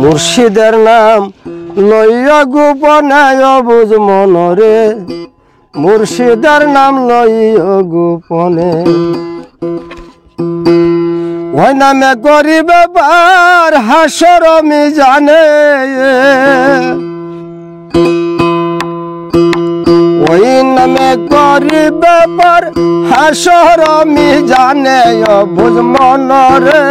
মুর্শিদের নাম লইয়া গোপনে অবুঝ মনরে, মুর্শিদের নাম লইয়া গোপনে। ওই নামে করি ব্যাপার হাসর মিজানে, ওই নামে করি ব্যাপার হাসর মিজানে। অবুঝ মনরে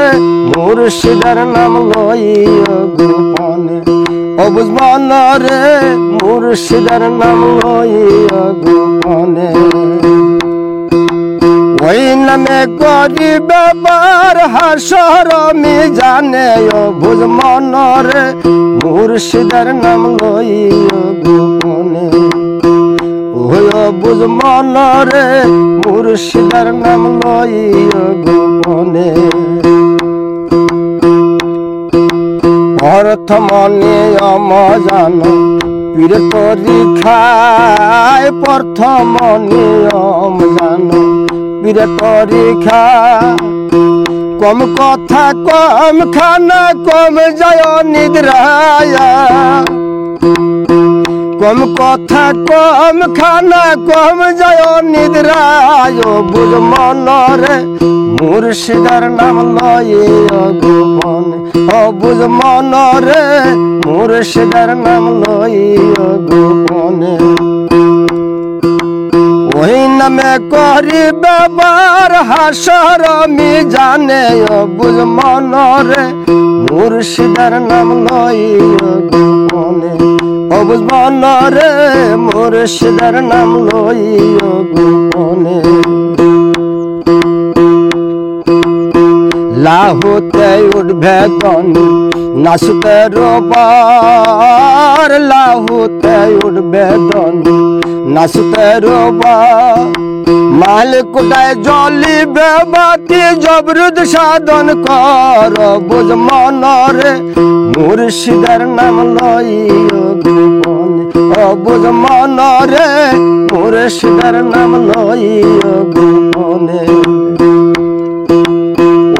মুর্শিদের নাম লইয়া গোপনে, অবুঝ মনরে মুর্শিদের নাম লইয়া গোপনে। ওই নামে করি ব্যাপার হাসর মিজানে। অবুঝ মনরে মুর্শিদের নাম লইয়া গোপনে, ওই অবুঝ মনরে মুর্শিদের নাম লইয়া গোপনে। প্রথম নিয়ম জানো পীর পরীক্ষায়, প্রথম নিয়ম জানো পীর পরীক্ষা। কম কথা কম খানা কম যায় নিদ্রায়া, কম কথা কম খানা কম যায় নিদ্রায়। বুঝ মনরে মুর্শিদের নাম লইয়া গোপনে, অবুঝ মনরে মুর্শিদের নাম লইয়া গোপনে। ওই নামে করি ব্যাপার হাসর মিজানে। অবুঝ মনরে মুর্শিদের নাম লইয়া গোপনে, অবুঝ মনরে মুর্শিদের নাম লইয়া গোপনে। লাহুতে উঠবে ধনী নাচতে রোবার, লাহুতে উঠবে ধনী নাচতে রোবার। মাল কোটায় জ্বলিবে বাতি জবরুদ সাধন কর। বুঝ মনরে মুর্শিদের নাম লইয়া গোপনে, অবুঝ মনরে মুর্শিদের নাম লইয়া গোপনে।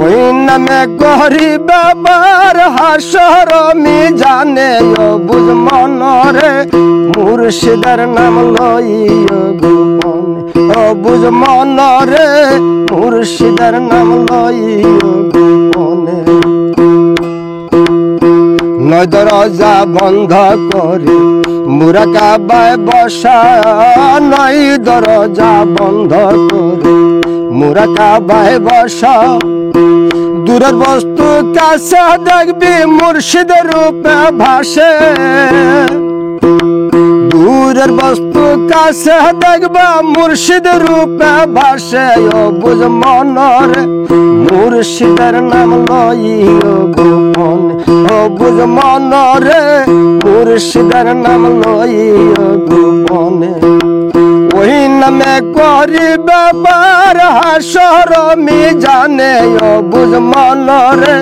ওই নামে করি ব্যাপার হাসর মিজানে। অবুঝ মনরে মুর্শিদের নাম লইয়া গোপনে, অবুঝ মনরে মুর্শিদের নাম লইয়া গোপনে। নয় দরজা বন্ধ করে মুরা কাবায় বসা, নয় দরজা বন্ধ করে মুরা কাবায় বসা। দূরের বস্তু কাছে দেখবি মুর্শিদের রূপে ভাসে, দূরের বস্তু কাছে দেখবা মুর্শিদ রূপে ভাসে। অবুঝ মনরে মুর্শিদের নাম লইয়া গোপনে, অবুঝ মনরে মুর্শিদের নাম লইয়া গোপনে। ওই নামে করি ব্যাপার হাসর মিজানে। অবুঝ মনরে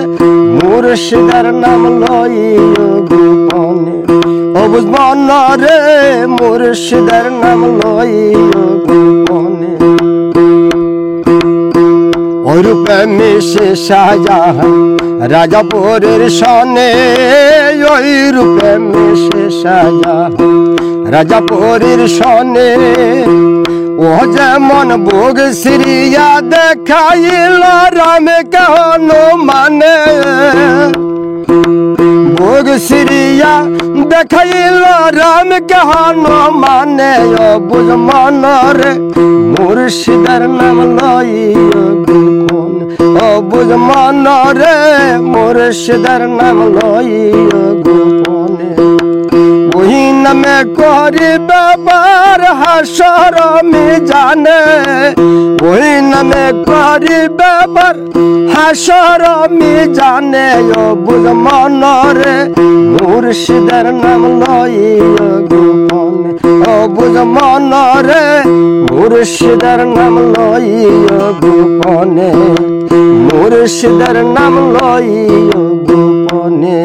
মুর্শিদের নাম লইয়া গোপনে, অবুঝ মনরে মুর্শিদের নাম লইয়া গোপনে। ওই রূপে মিশে শাহজাহান রাজাপুরের সনে, ওই রূপে মিশে শাহজাহান রাজাপুরের সনে। ও যেমন ভোগ সিরিয়া দেখাইল রাম কেন মানে, ভোগ সিরিয়া দেখাইল রাম কেন মানে। অবুঝ মনরে মুর্শিদের নাম লইয়া গোপনে, অবুঝ মনরে মুর্শিদের নাম লইয়া গোপনে। ওই নামে করি ব্যাপার হাসর মিজানে, ওই নামে করি ব্যাপার হাসর মিজানে। অবুঝ মনরে মুর্শিদের নাম লইয়া গোপনে, অবুঝ মনরে মুর্শিদের নাম লইয়া গোপনে, মুর্শিদের নাম লইয়া গোপনে।